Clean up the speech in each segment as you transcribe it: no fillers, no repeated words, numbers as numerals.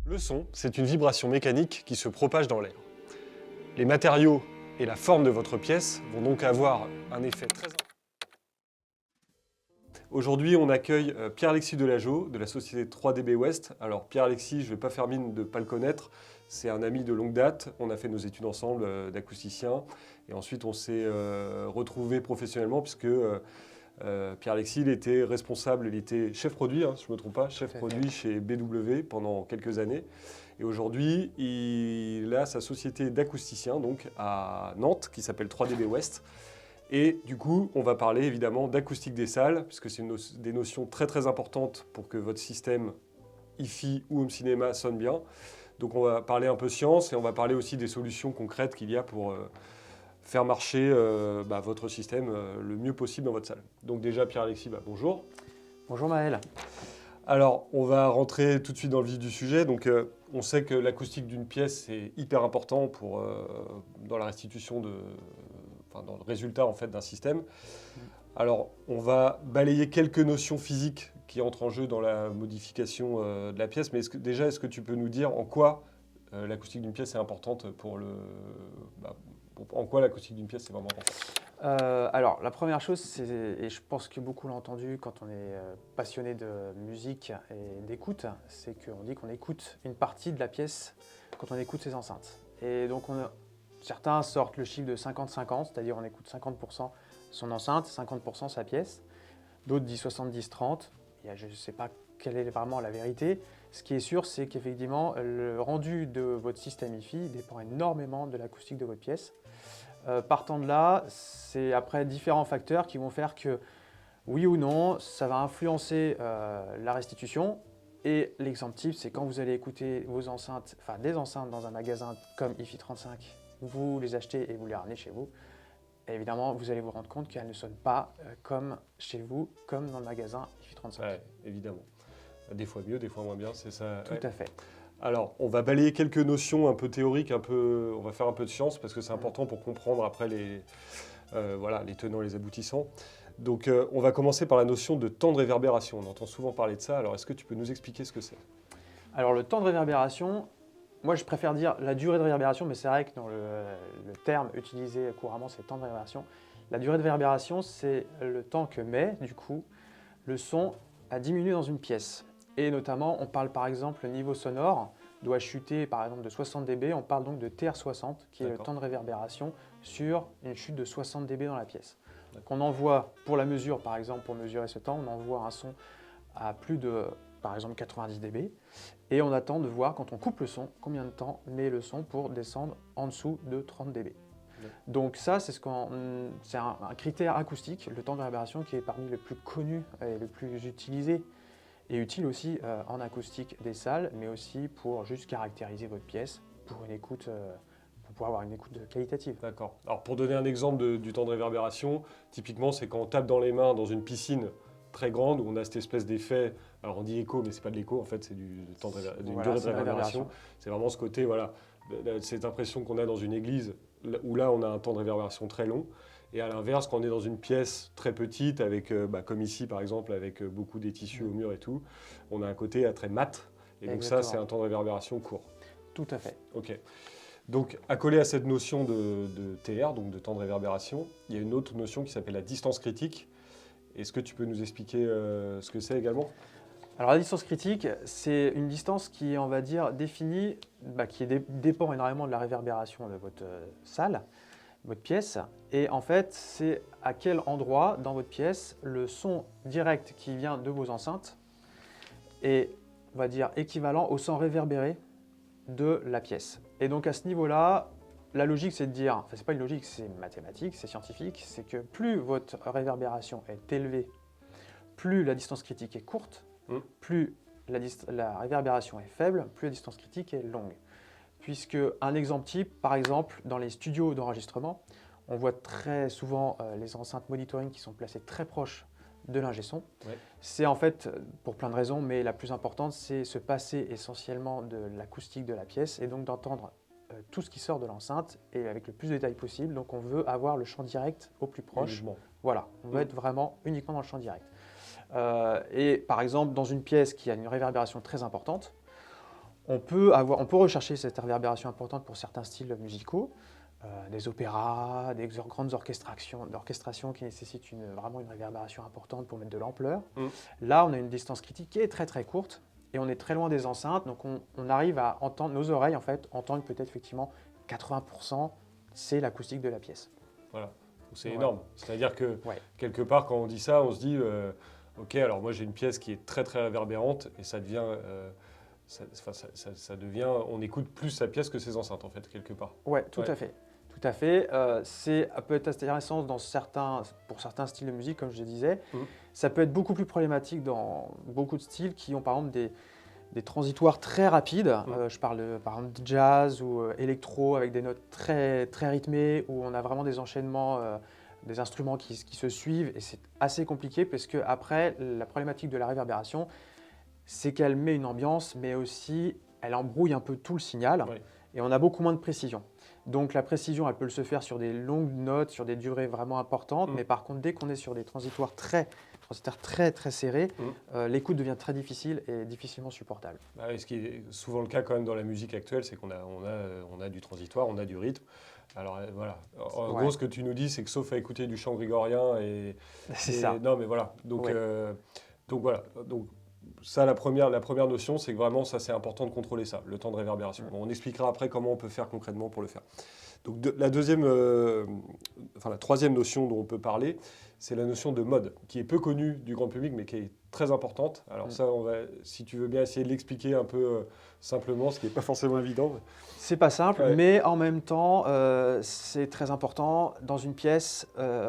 Le son, c'est une vibration mécanique qui se propage dans l'air. Les matériaux et la forme de votre pièce vont donc avoir un effet très important. Aujourd'hui, on accueille Pierre-Alexis Delageau de la société 3DB West. Alors Pierre-Alexis, je ne vais pas faire mine de ne pas le connaître. C'est un ami de longue date. On a fait nos études ensemble d'acousticien. Et ensuite, on s'est retrouvés professionnellement puisque Pierre-Alexis, il était responsable, il était chef produit, hein, si je ne me trompe pas, chef produit chez BW pendant quelques années. Et aujourd'hui, il a sa société d'acousticien donc à Nantes qui s'appelle 3DB West. Et du coup, on va parler évidemment d'acoustique des salles, puisque c'est des notions très très importantes pour que votre système hi-fi ou home cinéma sonne bien. Donc on va parler un peu science et on va parler aussi des solutions concrètes qu'il y a pour faire marcher votre système le mieux possible dans votre salle. Donc déjà, Pierre-Alexis, bonjour. Bonjour Maël. Alors, on va rentrer tout de suite dans le vif du sujet. Donc, on sait que l'acoustique d'une pièce, c'est hyper important dans la restitution dans le résultat en fait, d'un système. Alors, on va balayer quelques notions physiques qui entrent en jeu dans la modification de la pièce. Mais est-ce que tu peux nous dire en quoi l'acoustique d'une pièce est importante en quoi l'acoustique d'une pièce est vraiment important? Alors, la première chose, et je pense que beaucoup l'ont entendu quand on est passionné de musique et d'écoute, c'est qu'on dit qu'on écoute une partie de la pièce quand on écoute ses enceintes. Et donc, certains sortent le chiffre de 50-50, c'est-à-dire on écoute 50% son enceinte, 50% sa pièce. D'autres disent 70-30. Je ne sais pas quelle est vraiment la vérité. Ce qui est sûr, c'est qu'effectivement, le rendu de votre système hi-fi dépend énormément de l'acoustique de votre pièce. Partant de là, c'est après différents facteurs qui vont faire que, oui ou non, ça va influencer la restitution. Et l'exemple type, c'est quand vous allez écouter des enceintes dans un magasin comme hi-fi 35, vous les achetez et vous les ramenez chez vous. Et évidemment, vous allez vous rendre compte qu'elles ne sonnent pas comme chez vous, comme dans le magasin hi-fi 35. Ouais, évidemment. Des fois mieux, des fois moins bien, c'est ça. Tout à fait. Alors, on va balayer quelques notions un peu théoriques, on va faire un peu de science parce que c'est important pour comprendre après les tenants et les aboutissants. Donc, on va commencer par la notion de temps de réverbération. On entend souvent parler de ça. Alors, est-ce que tu peux nous expliquer ce que c'est? Alors, le temps de réverbération, moi je préfère dire la durée de réverbération, mais c'est vrai que dans le terme utilisé couramment, c'est temps de réverbération. La durée de réverbération, c'est le temps que met, du coup, le son à diminuer dans une pièce. Et notamment, on parle par exemple, le niveau sonore doit chuter par exemple de 60 dB, on parle donc de TR60, qui est le temps de réverbération sur une chute de 60 dB dans la pièce. Donc on envoie, pour la mesure par exemple, pour mesurer ce temps, on envoie un son à plus de, par exemple, 90 dB, et on attend de voir, quand on coupe le son, combien de temps met le son pour descendre en dessous de 30 dB. Donc ça, c'est un critère acoustique, le temps de réverbération, qui est parmi les plus connus et les plus utilisés, et utile aussi en acoustique des salles, mais aussi pour juste caractériser votre pièce pour une écoute, pour pouvoir avoir une écoute qualitative. D'accord. Alors pour donner un exemple du temps de réverbération, typiquement c'est quand on tape dans les mains dans une piscine très grande où on a cette espèce d'effet, alors on dit écho mais c'est pas de l'écho en fait, c'est d'une durée de réverbération. C'est vraiment ce côté, cette impression qu'on a dans une église où là on a un temps de réverbération très long. Et à l'inverse, quand on est dans une pièce très petite, avec, comme ici par exemple, avec beaucoup des tissus au mur et tout, on a un côté très mat. Et donc ça, c'est un temps de réverbération court. Tout à fait. Ok. Donc, accolé à cette notion de TR, donc de temps de réverbération, il y a une autre notion qui s'appelle la distance critique. Est-ce que tu peux nous expliquer ce que c'est également? Alors la distance critique, c'est une distance qui est, on va dire, définie, qui dépend énormément de la réverbération de votre salle, votre pièce. Et en fait, c'est à quel endroit dans votre pièce le son direct qui vient de vos enceintes est, on va dire, équivalent au son réverbéré de la pièce. Et donc à ce niveau-là, la logique, c'est de dire, enfin c'est pas une logique, c'est mathématique, c'est scientifique, c'est que plus votre réverbération est élevée, plus la distance critique est courte, plus la réverbération est faible, plus la distance critique est longue. Puisque un exemple type, par exemple, dans les studios d'enregistrement, on voit très souvent les enceintes monitoring qui sont placées très proches de l'ingé son. Ouais. C'est en fait, pour plein de raisons, mais la plus importante, c'est se passer essentiellement de l'acoustique de la pièce et donc d'entendre tout ce qui sort de l'enceinte et avec le plus de détails possible. Donc on veut avoir le champ direct au plus proche. Uniquement. Voilà, on veut être vraiment uniquement dans le champ direct. Et par exemple, dans une pièce qui a une réverbération très importante, On peut rechercher cette réverbération importante pour certains styles musicaux, des opéras, des grandes orchestrations qui nécessitent vraiment une réverbération importante pour mettre de l'ampleur. Là, on a une distance critique qui est très très courte et on est très loin des enceintes, donc on arrive à entendre, nos oreilles en fait, entendent peut-être effectivement 80%, c'est l'acoustique de la pièce. Voilà, c'est énorme. C'est-à-dire que quelque part, quand on dit ça, on se dit, ok, alors moi j'ai une pièce qui est très très réverbérante et ça devient... ça devient, on écoute plus sa pièce que ses enceintes en fait, quelque part. Ouais, tout à fait. Tout à fait. C'est peut être intéressant pour certains styles de musique, comme je disais. Ça peut être beaucoup plus problématique dans beaucoup de styles qui ont par exemple des transitoires très rapides. Je parle par exemple de jazz ou électro avec des notes très, très rythmées où on a vraiment des enchaînements, des instruments qui se suivent et c'est assez compliqué parce que après la problématique de la réverbération, c'est qu'elle met une ambiance, mais aussi elle embrouille un peu tout le signal et on a beaucoup moins de précision. Donc la précision, elle peut se faire sur des longues notes, sur des durées vraiment importantes, mais par contre, dès qu'on est sur des transitoires très très serrés, l'écoute devient très difficile et difficilement supportable. Ce qui est souvent le cas quand même dans la musique actuelle, c'est qu'on a du transitoire, on a du rythme. Alors voilà, en gros, ce que tu nous dis, c'est que sauf à écouter du chant grégorien c'est ça. Non, mais voilà. Donc voilà. Donc, ça, la première notion, c'est que vraiment, ça, c'est important de contrôler ça, le temps de réverbération. Bon, on expliquera après comment on peut faire concrètement pour le faire. Donc, la troisième notion dont on peut parler, c'est la notion de mode, qui est peu connue du grand public, mais qui est très importante. Alors ça, on va, si tu veux bien essayer de l'expliquer un peu simplement, ce qui n'est pas forcément évident. C'est pas simple, mais en même temps, c'est très important dans une pièce,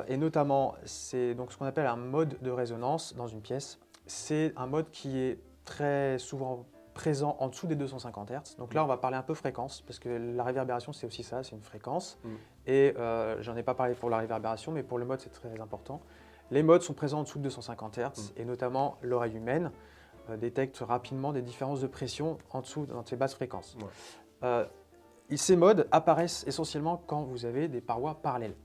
et notamment, c'est donc ce qu'on appelle un mode de résonance dans une pièce. C'est un mode qui est très souvent présent en dessous des 250 Hz. Donc là, on va parler un peu fréquence, parce que la réverbération, c'est aussi ça, c'est une fréquence. Et j'en ai pas parlé pour la réverbération, mais pour le mode, c'est très important. Les modes sont présents en dessous de 250 Hz, et notamment l'oreille humaine détecte rapidement des différences de pression en dessous, dans ces basses fréquences. Ces modes apparaissent essentiellement quand vous avez des parois parallèles.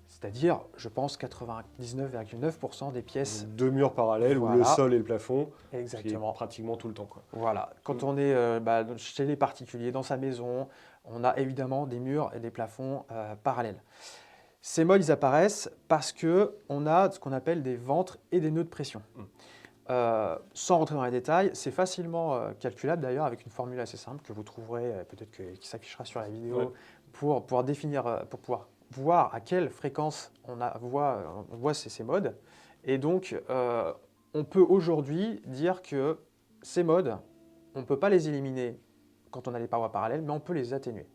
C'est-à-dire, je pense, 99,9% des pièces... Deux murs parallèles où le sol et le plafond, exactement. Pratiquement tout le temps. Quoi. Voilà. Quand on est chez les particuliers, dans sa maison, on a évidemment des murs et des plafonds parallèles. Ces modes, ils apparaissent parce qu'on a ce qu'on appelle des ventres et des nœuds de pression. Sans rentrer dans les détails, c'est facilement calculable d'ailleurs avec une formule assez simple que vous trouverez, peut-être qui s'affichera sur la vidéo, pour pouvoir définir, pour pouvoir voir à quelle fréquence on voit ces modes. Et donc, on peut aujourd'hui dire que ces modes, on ne peut pas les éliminer quand on a les parois parallèles, mais on peut les atténuer.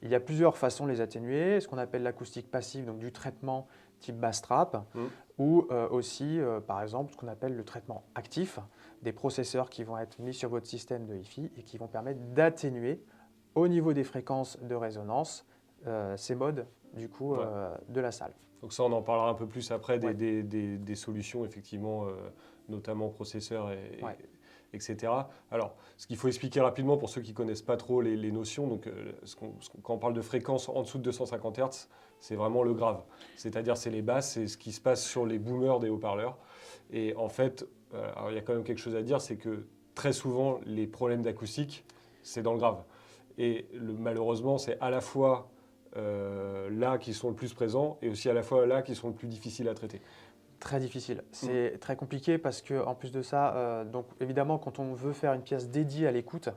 Il y a plusieurs façons de les atténuer, ce qu'on appelle l'acoustique passive, donc du traitement type bass trap, ou aussi, par exemple, ce qu'on appelle le traitement actif, des processeurs qui vont être mis sur votre système de Hi-Fi et qui vont permettre d'atténuer au niveau des fréquences de résonance ces modes du coup, de la salle. Donc ça, on en parlera un peu plus après des solutions, effectivement, notamment processeurs, etc. Alors, ce qu'il faut expliquer rapidement pour ceux qui ne connaissent pas trop les notions, donc, quand on parle de fréquence en dessous de 250 Hz, c'est vraiment le grave. C'est-à-dire, c'est les basses, c'est ce qui se passe sur les boomers des haut-parleurs. Et en fait, il y a quand même quelque chose à dire, c'est que très souvent, les problèmes d'acoustique, c'est dans le grave. Et malheureusement, c'est à la fois là qui sont le plus présents et aussi à la fois là qui sont le plus difficiles à traiter. Très difficile. C'est très compliqué parce qu'en plus de ça, donc évidemment, quand on veut faire une pièce dédiée à l'écoute,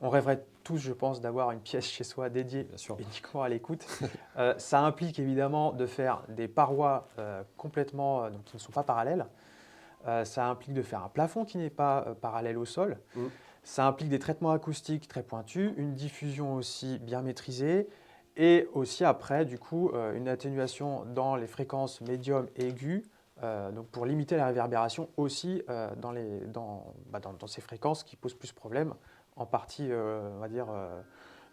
on rêverait tous, je pense, d'avoir une pièce chez soi dédiée uniquement à l'écoute. Ça implique évidemment de faire des parois complètement donc, qui ne sont pas parallèles. Ça implique de faire un plafond qui n'est pas parallèle au sol. Ça implique des traitements acoustiques très pointus, une diffusion aussi bien maîtrisée. Et aussi après, du coup, une atténuation dans les fréquences médium et aiguës, donc pour limiter la réverbération aussi dans ces fréquences qui posent plus de problèmes, en partie, on va dire,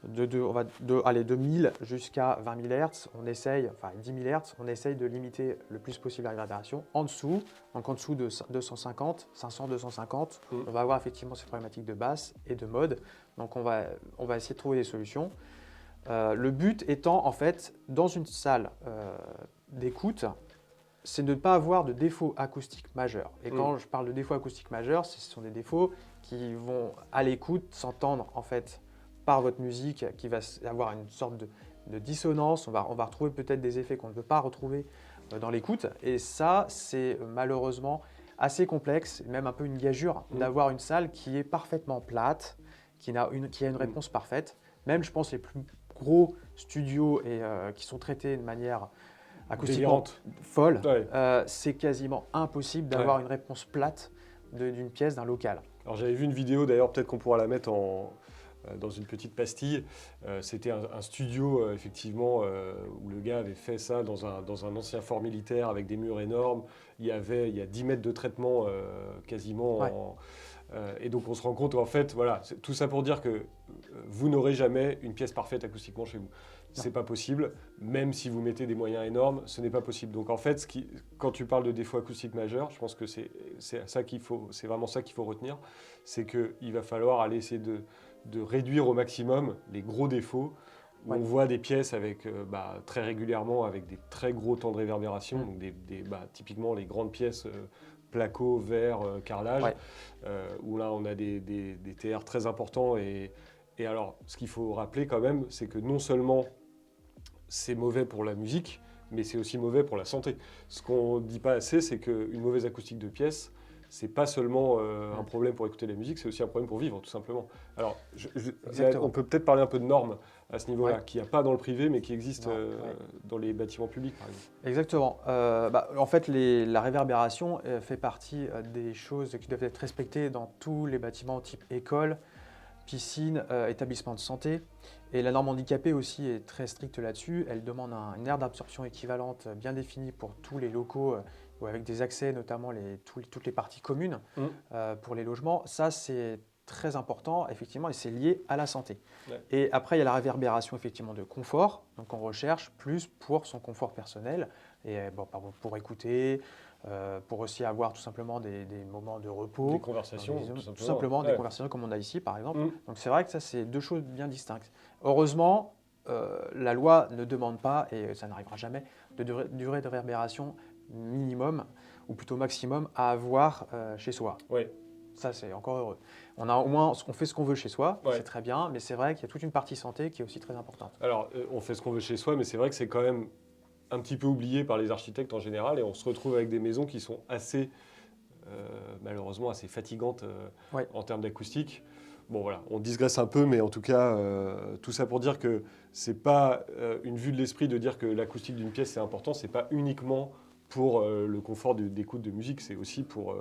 de 1000 jusqu'à 20 000 Hz, on essaye, enfin 10 000 Hz, on essaye de limiter le plus possible la réverbération. En dessous, donc en dessous de 250, 500, 250, on va avoir effectivement ces problématiques de basse et de mode. Donc on va essayer de trouver des solutions. Le but étant, en fait, dans une salle d'écoute, c'est de ne pas avoir de défauts acoustiques majeurs. Et Mm. quand je parle de défauts acoustiques majeurs, ce sont des défauts qui vont à l'écoute s'entendre en fait par votre musique, qui va avoir une sorte de dissonance. On va retrouver peut-être des effets qu'on ne peut pas retrouver dans l'écoute. Et ça, c'est malheureusement assez complexe, même un peu une gageure, d'avoir une salle qui est parfaitement plate, qui a une réponse parfaite. Même, je pense, les plus gros studios qui sont traités de manière acoustiquement Délirante. folle, Ouais. c'est quasiment impossible d'avoir une réponse plate d'une pièce, d'un local. Alors j'avais vu une vidéo, d'ailleurs peut-être qu'on pourra la mettre dans une petite pastille. C'était un studio effectivement où le gars avait fait ça dans un ancien fort militaire avec des murs énormes. Il y a 10 mètres de traitement quasiment. Ouais. Et donc on se rend compte, en fait, voilà, tout ça pour dire que vous n'aurez jamais une pièce parfaite acoustiquement chez vous. C'est pas possible, même si vous mettez des moyens énormes, ce n'est pas possible. Donc en fait, quand tu parles de défauts acoustiques majeurs, je pense que c'est vraiment ça qu'il faut retenir, c'est qu'il va falloir aller essayer de réduire au maximum les gros défauts. Où Ouais. on voit des pièces avec, très régulièrement avec des très gros temps de réverbération, donc typiquement les grandes pièces placo, verre, carrelage, Ouais. où là on a des TR très importants. Et alors, ce qu'il faut rappeler quand même, c'est que non seulement c'est mauvais pour la musique, mais c'est aussi mauvais pour la santé. Ce qu'on ne dit pas assez, c'est qu'une mauvaise acoustique de pièce, c'est pas seulement un problème pour écouter la musique, c'est aussi un problème pour vivre, tout simplement. Alors, Exactement. on peut peut-être parler un peu de normes à ce niveau-là, Ouais. qu'il n'y a pas dans le privé, mais qui existent Ouais. dans les bâtiments publics, par exemple. Exactement. En fait, la réverbération fait partie des choses qui doivent être respectées dans tous les bâtiments type école, piscine, établissement de santé. Et la norme handicapée aussi est très stricte là-dessus. Elle demande une aire d'absorption équivalente bien définie pour tous les locaux, ou avec des accès, notamment toutes les parties communes pour les logements. Ça, c'est très important, effectivement, et c'est lié à la santé. Ouais. Et après, il y a la réverbération, effectivement, de confort. Donc, on recherche plus pour son confort personnel, et pour écouter, pour aussi avoir tout simplement des moments de repos. Des conversations, Tout simplement des Ouais. conversations comme on a ici, par exemple. Mm. Donc, c'est vrai que ça, c'est deux choses bien distinctes. Heureusement, la loi ne demande pas, et ça n'arrivera jamais, de durée de réverbération minimum, ou plutôt maximum, à avoir chez soi. Ouais. Ça, c'est encore heureux. On a au moins, on fait ce qu'on veut chez soi, Ouais. c'est très bien, mais c'est vrai qu'il y a toute une partie santé qui est aussi très importante. Alors, on fait ce qu'on veut chez soi, mais c'est vrai que c'est quand même un petit peu oublié par les architectes en général, et on se retrouve avec des maisons qui sont malheureusement assez fatigantes Ouais. en termes d'acoustique. Bon voilà, on digresse un peu, mais en tout cas, tout ça pour dire que c'est pas une vue de l'esprit de dire que l'acoustique d'une pièce c'est important, c'est pas uniquement pour le confort d'écoute de musique, c'est aussi pour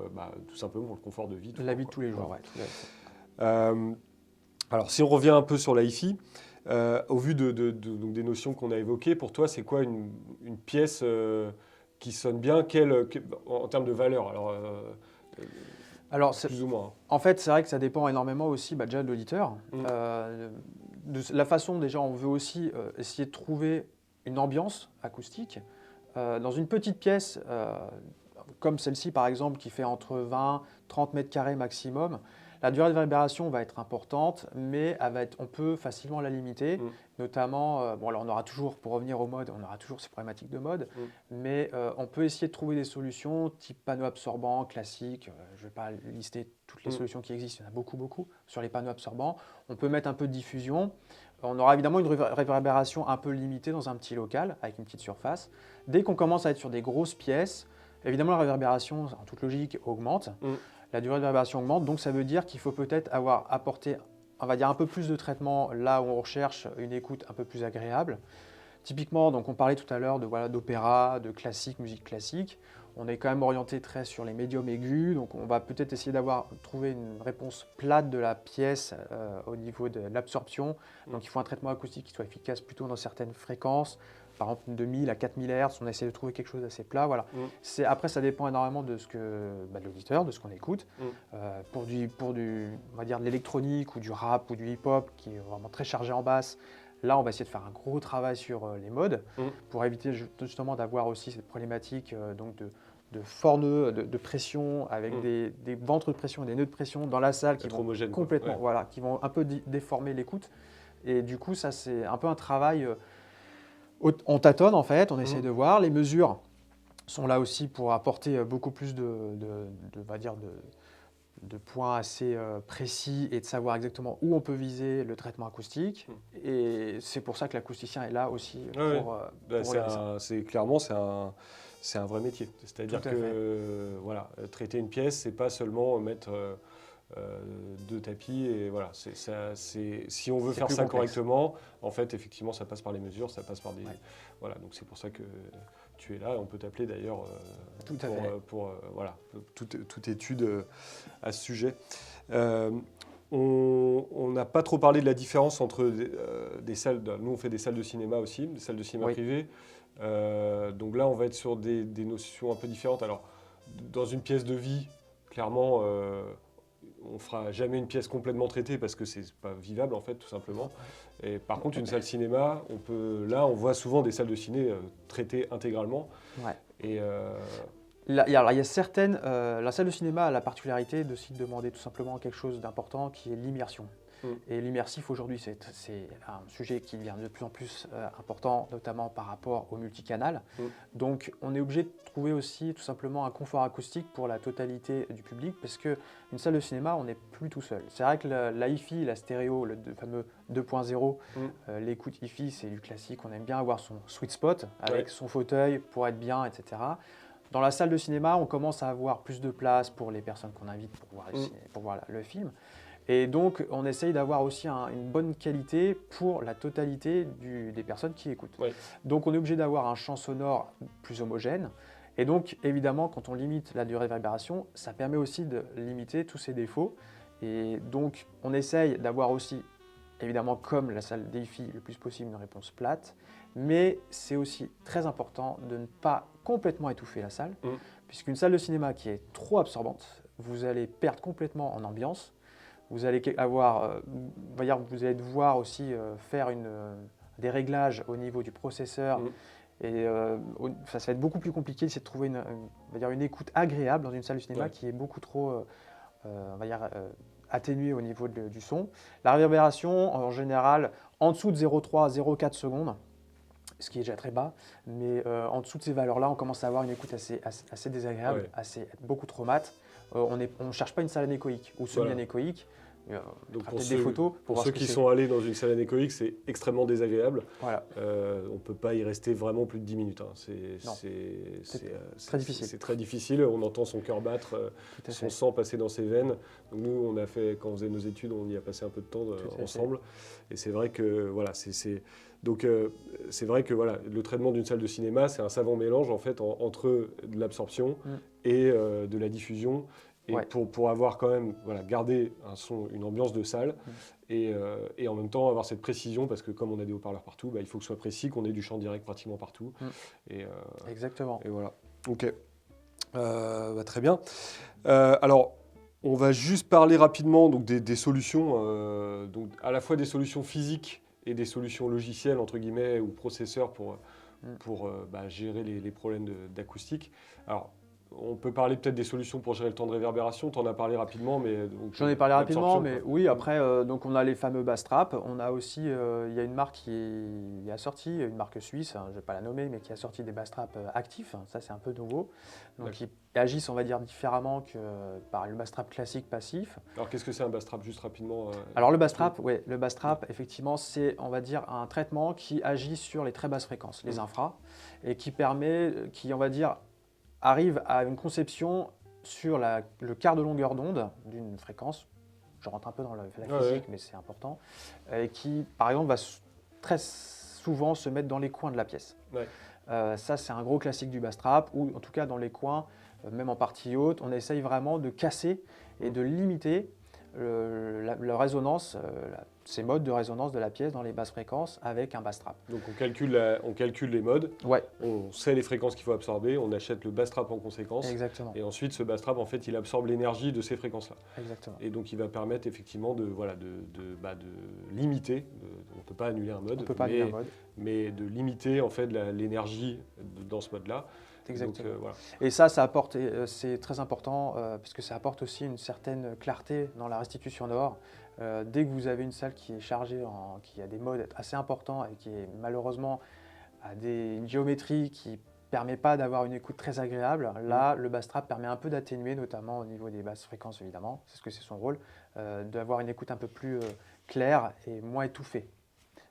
tout simplement pour le confort de vie. La vie de tous les jours, Voilà. ouais. Alors si on revient un peu sur la hi-fi, au vu donc des notions qu'on a évoquées, pour toi c'est quoi une pièce qui sonne bien en termes de valeur? Alors, plus ou moins. En fait, c'est vrai que ça dépend énormément aussi déjà de l'auditeur. De la façon, déjà, on veut aussi essayer de trouver une ambiance acoustique. Dans une petite pièce, comme celle-ci par exemple, qui fait entre 20 30 mètres carrés maximum, la durée de réverbération va être importante, mais on peut facilement la limiter. Notamment, alors on aura toujours, pour revenir au mode, on aura toujours ces problématiques de mode, mais on peut essayer de trouver des solutions type panneau absorbant classique. Je ne vais pas lister toutes les solutions qui existent, il y en a beaucoup sur les panneaux absorbants. On peut mettre un peu de diffusion. On aura évidemment une réverbération un peu limitée dans un petit local avec une petite surface. Dès qu'on commence à être sur des grosses pièces, évidemment la réverbération, en toute logique, augmente. La durée de réverbération augmente, donc ça veut dire qu'il faut peut-être avoir apporté, on va dire, un peu plus de traitement là où on recherche une écoute un peu plus agréable. Typiquement, donc on parlait tout à l'heure d'opéra, de classique, musique classique. On est quand même orienté très sur les médiums aigus, donc on va peut-être essayer trouver une réponse plate de la pièce au niveau de l'absorption. Donc il faut un traitement acoustique qui soit efficace plutôt dans certaines fréquences. Par exemple, de 1000 à 4000 Hz, on essaie de trouver quelque chose d'assez plat. Voilà. Après, ça dépend énormément de l'auditeur, de ce qu'on écoute. Pour on va dire, de l'électronique ou du rap ou du hip-hop qui est vraiment très chargé en basse, là, on va essayer de faire un gros travail sur les modes pour éviter justement d'avoir aussi cette problématique de forts nœuds de pression avec des ventres de pression et des nœuds de pression dans la salle qui vont homogène, complètement, voilà, qui vont un peu déformer l'écoute. Et du coup, ça, c'est un peu un travail. On tâtonne en fait, on essaie de voir les mesures. sont là aussi pour apporter beaucoup plus on va dire de points assez précis et de savoir exactement où on peut viser le traitement acoustique. Et c'est pour ça que l'acousticien est là aussi Ouais, pour, bah, pour regarder ça. clairement, c'est un vrai métier. C'est-à-dire Tout à que fait. voilà, traiter une pièce, c'est pas seulement mettre deux tapis et voilà. Si on veut C'est faire plus ça complexe. correctement, en fait, effectivement, ça passe par les mesures, ça passe par des. Ouais. Voilà, donc c'est pour ça que tu es là et on peut t'appeler d'ailleurs Tout à fait. pour voilà, toute étude à ce sujet. Euh, on n'a pas trop parlé de la différence entre des salles. Nous, on fait des salles de cinéma aussi, des salles de cinéma Oui. privées. Donc là, on va être sur des notions un peu différentes. Alors, dans une pièce de vie, clairement, on fera jamais une pièce complètement traitée parce que c'est pas vivable en fait, tout simplement. Et par contre, une salle cinéma, on voit souvent des salles de ciné traitées intégralement. Ouais. Et Alors, il y a certaines. La salle de cinéma a la particularité de s'y demander tout simplement quelque chose d'important qui est l'immersion. Et l'immersif aujourd'hui, c'est un sujet qui devient de plus en plus important, notamment par rapport au multicanal. Donc, on est obligé de trouver aussi tout simplement un confort acoustique pour la totalité du public, parce qu'une salle de cinéma, on n'est plus tout seul. C'est vrai que la hi-fi, la stéréo, le fameux 2.0, l'écoute hi-fi, c'est du classique. On aime bien avoir son sweet spot avec son fauteuil pour être bien, etc. Dans la salle de cinéma, on commence à avoir plus de place pour les personnes qu'on invite pour voir le film. Et donc, on essaye d'avoir aussi une bonne qualité pour la totalité des personnes qui écoutent. Ouais. Donc, on est obligé d'avoir un champ sonore plus homogène. Et donc, évidemment, quand on limite la durée de réverbération, ça permet aussi de limiter tous ces défauts. Et donc, on essaye d'avoir aussi, évidemment, comme la salle d'hi-fi, le plus possible, une réponse plate. Mais c'est aussi très important de ne pas complètement étouffer la salle, puisqu'une salle de cinéma qui est trop absorbante, vous allez perdre complètement en ambiance. Vous allez vous allez devoir aussi faire des réglages au niveau du processeur. Et ça va être beaucoup plus compliqué d'essayer de trouver une écoute agréable dans une salle de cinéma qui est beaucoup trop atténuée au niveau du son. La réverbération, en général, en dessous de 0,3 à 0,4 secondes, ce qui est déjà très bas, mais en dessous de ces valeurs-là, on commence à avoir une écoute assez désagréable, beaucoup trop mate. On ne cherche pas une salle anéchoïque ou semi-anéchoïque. Donc des photos pour ceux qui sont allés dans une salle anéchoïque, c'est extrêmement désagréable. Voilà. On ne peut pas y rester vraiment plus de 10 minutes. Hein. C'est très difficile. C'est très difficile. On entend son cœur battre, son sang passer dans ses veines. Donc nous, quand on faisait nos études, on y a passé un peu de temps ensemble. Et c'est vrai que voilà, donc c'est vrai que voilà, le traitement d'une salle de cinéma, c'est un savant mélange en fait entre de l'absorption et de la diffusion. Et pour avoir quand même garder un son, une ambiance de salle et en même temps avoir cette précision parce que comme on a des haut-parleurs partout, il faut que ce soit précis, qu'on ait du chant direct pratiquement partout. Exactement. Et voilà. Ok. Très bien. Alors, on va juste parler rapidement donc, des solutions, donc à la fois des solutions physiques et des solutions logicielles entre guillemets ou processeurs pour gérer les problèmes d'acoustique. Alors, on peut parler peut-être des solutions pour gérer le temps de réverbération. Tu en as parlé rapidement, mais j'en ai parlé rapidement, mais oui. Après, donc on a les fameux bass traps. On a aussi, il y a une marque qui a sorti, une marque suisse, je ne vais pas la nommer, mais qui a sorti des bass traps actifs. Ça, c'est un peu nouveau. Donc, qui agissent, on va dire, différemment que par le bass trap classique passif. Alors, qu'est-ce que c'est un bass trap, juste rapidement Alors, le bass trap, effectivement, c'est, on va dire, un traitement qui agit sur les très basses fréquences, les infras, et qui on va dire, arrive à une conception sur le quart de longueur d'onde d'une fréquence, je rentre un peu dans la physique, mais c'est important, et qui, par exemple, va très souvent se mettre dans les coins de la pièce. Ça, c'est un gros classique du bass trap, ou en tout cas dans les coins, même en partie haute, on essaye vraiment de casser et de limiter la résonance, ces modes de résonance de la pièce dans les basses fréquences avec un bass trap. Donc on calcule les modes, on sait les fréquences qu'il faut absorber, on achète le bass trap en conséquence. Exactement. Et ensuite ce bass trap en fait il absorbe l'énergie de ces fréquences-là. Exactement. Et donc il va permettre effectivement de limiter, on ne peut pas annuler un mode, mais de limiter en fait l'énergie dans ce mode-là. Exactement. Donc, et ça apporte, c'est très important puisque ça apporte aussi une certaine clarté dans la restitution sonore. Dès que vous avez une salle qui est chargée, qui a des modes assez importants et qui est malheureusement a une géométrie qui permet pas d'avoir une écoute très agréable. Là, le bass trap permet un peu d'atténuer, notamment au niveau des basses fréquences, évidemment, c'est ce que c'est son rôle, d'avoir une écoute un peu plus claire et moins étouffée.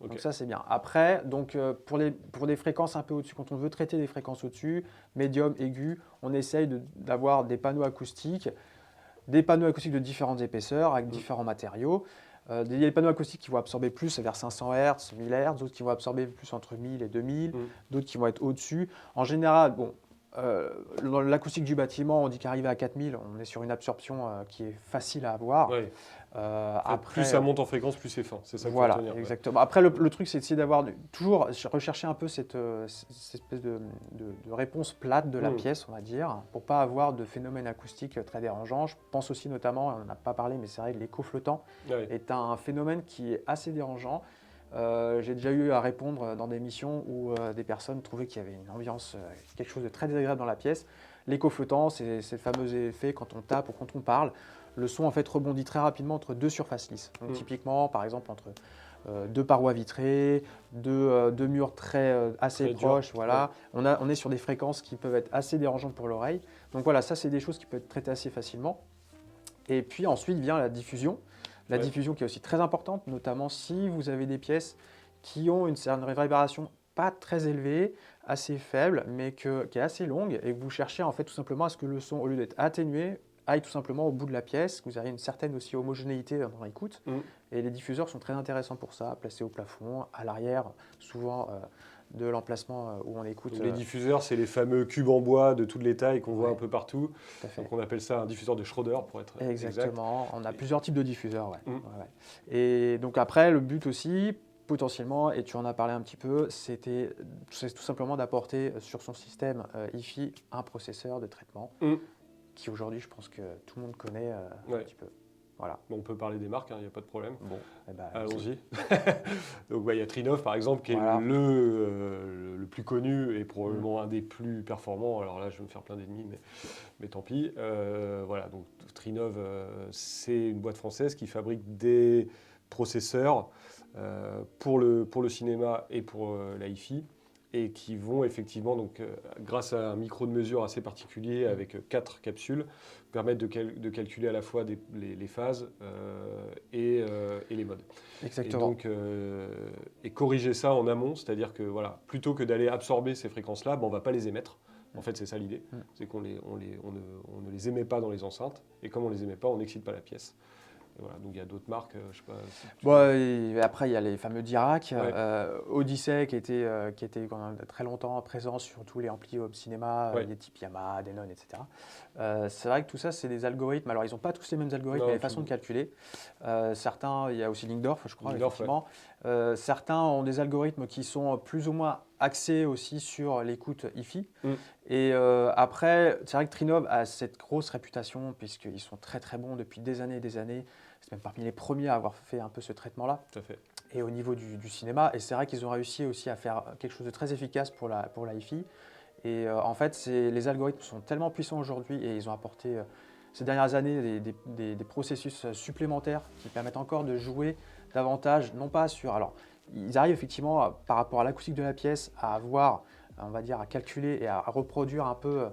Ok. Donc ça, c'est bien. Après, donc, pour des fréquences un peu au-dessus, quand on veut traiter des fréquences au-dessus, médium, aigu, on essaye d'avoir des panneaux acoustiques de différentes épaisseurs, avec différents matériaux. Des panneaux acoustiques qui vont absorber plus vers 500 Hz, 1000 Hz, d'autres qui vont absorber plus entre 1000 et 2000, d'autres qui vont être au-dessus. En général, bon, l'acoustique du bâtiment, on dit qu'arrivé à 4000, on est sur une absorption qui est facile à avoir. Ouais. Après, plus ça monte en fréquence, plus c'est fin. C'est ça qu'il faut voilà, retenir. exactement. Après, le truc, c'est d'essayer d'avoir toujours rechercher un peu cette espèce de réponse plate de la pièce, on va dire, pour pas avoir de phénomène acoustique très dérangeant. Je pense aussi notamment, on n'en a pas parlé, mais c'est vrai que l'écho flottant est un phénomène qui est assez dérangeant. J'ai déjà eu à répondre dans des missions où des personnes trouvaient qu'il y avait une ambiance, quelque chose de très désagréable dans la pièce. L'écho flottant, c'est le fameux effet quand on tape ou quand on parle. Le son en fait rebondit très rapidement entre deux surfaces lisses. Donc typiquement, par exemple, entre deux parois vitrées, deux murs assez Très dur. proches. Voilà. On est sur des fréquences qui peuvent être assez dérangeantes pour l'oreille. Donc voilà, ça c'est des choses qui peuvent être traitées assez facilement. Et puis ensuite vient la diffusion. La diffusion qui est aussi très importante, notamment si vous avez des pièces qui ont une certaine réverbération pas très élevée, assez faible, mais qui est assez longue, et que vous cherchez en fait tout simplement à ce que le son, au lieu d'être atténué, aille tout simplement au bout de la pièce, que vous ayez une certaine aussi homogénéité dans l'écoute. Et les diffuseurs sont très intéressants pour ça, placés au plafond, à l'arrière, souvent de l'emplacement où on écoute. Donc les diffuseurs, c'est les fameux cubes en bois de toutes les tailles qu'on voit un peu partout. Tout à fait. Donc on appelle ça un diffuseur de Schroeder pour être Exactement. exact. On a plusieurs types de diffuseurs. Et donc après, le but aussi, potentiellement, et tu en as parlé un petit peu, c'est tout simplement d'apporter sur son système hi-fi un processeur de traitement qui aujourd'hui, je pense que tout le monde connaît un petit peu. Voilà. Bon, on peut parler des marques, il n'y a pas de problème. Bon, allons-y. Donc il y a Trinov par exemple qui est le plus connu et probablement un des plus performants. Alors là je vais me faire plein d'ennemis mais tant pis. Voilà, donc Trinov c'est une boîte française qui fabrique des processeurs pour le cinéma et pour la hi-fi et qui vont effectivement, donc, grâce à un micro de mesure assez particulier avec 4 capsules, permettre de calculer à la fois les phases et les modes. Exactement. Et corriger ça en amont, c'est-à-dire que voilà, plutôt que d'aller absorber ces fréquences-là, on ne va pas les émettre. En fait, c'est ça l'idée, c'est qu'on ne les émet pas dans les enceintes, et comme on ne les émet pas, on n'excite pas la pièce. Voilà, donc il y a d'autres marques, je sais pas. Si après, il y a les fameux Dirac, Odyssey qui était quand même très longtemps présent sur tous les amplis home cinéma, des types Yamaha, Denon, etc. C'est vrai que tout ça, c'est des algorithmes. Alors, ils n'ont pas tous les mêmes algorithmes, mais les façons de calculer. Certains, il y a aussi Lingdorf, je crois, effectivement. Certains ont des algorithmes qui sont plus ou moins axés aussi sur l'écoute hi-fi. Et après, c'est vrai que Trinov a cette grosse réputation, puisqu'ils sont très très bons depuis des années et des années. C'est même parmi les premiers à avoir fait un peu ce traitement-là. Tout à fait. Et au niveau du cinéma. Et c'est vrai qu'ils ont réussi aussi à faire quelque chose de très efficace pour la hi-fi. Et en fait, les algorithmes sont tellement puissants aujourd'hui et ils ont apporté ces dernières années des processus supplémentaires qui permettent encore de jouer davantage, non pas sur... Alors, ils arrivent effectivement, par rapport à l'acoustique de la pièce, à avoir, on va dire, à calculer et à reproduire un peu,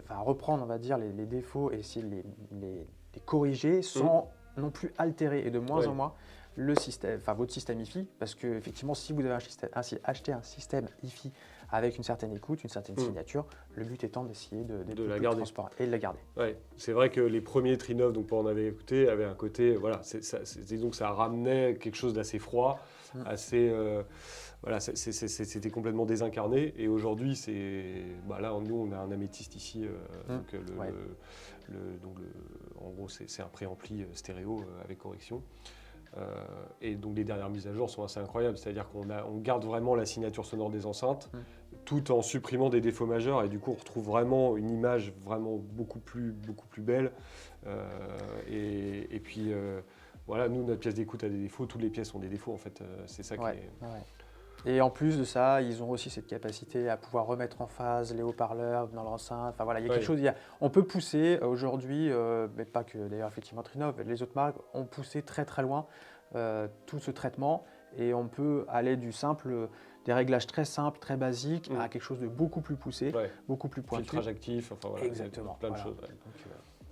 à reprendre, on va dire, les défauts et essayer de les corriger sans non plus altérer et de moins en moins le système, votre système hi-fi, parce que effectivement, si vous avez acheté un système hi-fi avec une certaine écoute, une certaine signature, le but étant d'essayer de la garder et de la garder. Ouais, c'est vrai que les premiers Trinov, donc pour en avoir écouté, avaient un côté, voilà, donc ça ramenait quelque chose d'assez froid, assez, voilà, c'était complètement désincarné. Et aujourd'hui, là, nous, on a un améthyste ici, en gros, c'est un préampli stéréo avec correction. Et donc les dernières mises à jour sont assez incroyables, c'est-à-dire qu'on garde vraiment la signature sonore des enceintes tout en supprimant des défauts majeurs, et du coup on retrouve vraiment une image vraiment beaucoup plus belle. Et puis voilà, nous notre pièce d'écoute a des défauts, toutes les pièces ont des défauts en fait, c'est ça qui est... Et en plus de ça, ils ont aussi cette capacité à pouvoir remettre en phase les haut-parleurs dans l'enceinte. Enfin voilà, il y a quelque chose. On peut pousser aujourd'hui, mais pas que d'ailleurs effectivement Trinov, les autres marques ont poussé très très loin tout ce traitement, et on peut aller des des réglages très simples, très basiques, Mm. à quelque chose de beaucoup plus poussé, Ouais. beaucoup plus pointu. Filtrage actif, enfin voilà, Exactement. plein de Voilà. choses. Ouais. Donc,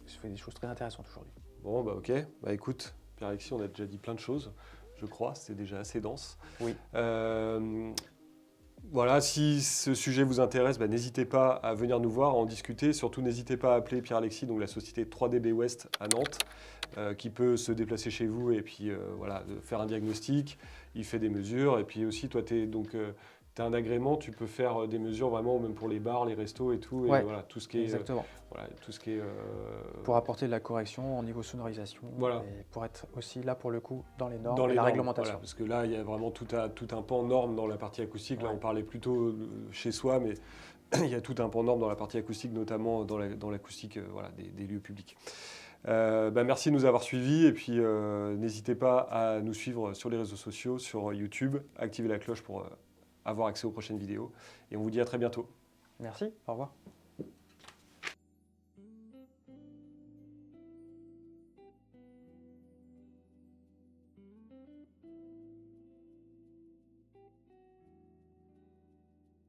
je fais des choses très intéressantes aujourd'hui. Bon, bah ok. Bah écoute, Pierre-Alexis, on a déjà dit plein de choses, je crois. C'était déjà assez dense. Oui. Voilà, si ce sujet vous intéresse, bah, n'hésitez pas à venir nous voir, à en discuter. Surtout, n'hésitez pas à appeler Pierre-Alexis, donc la société 3DB West à Nantes, qui peut se déplacer chez vous et puis voilà, faire un diagnostic. Il fait des mesures. Et puis aussi, toi, tu as un agrément, tu peux faire des mesures vraiment, même pour les bars, les restos et tout. Et Ouais, voilà, tout ce qui est, exactement. voilà, tout ce qui est Pour apporter de la correction au niveau sonorisation, Voilà. et pour être aussi là pour le coup dans les normes dans et les la normes, réglementation. voilà, parce que là, il y a vraiment tout un pan norme dans la partie acoustique. Là, Ouais. on parlait plutôt chez soi, mais il y a tout un pan norme dans la partie acoustique, notamment dans l'acoustique voilà, des lieux publics. Merci de nous avoir suivis et puis n'hésitez pas à nous suivre sur les réseaux sociaux, sur YouTube, activez la cloche pour avoir accès aux prochaines vidéos et on vous dit à très bientôt. Merci, au revoir.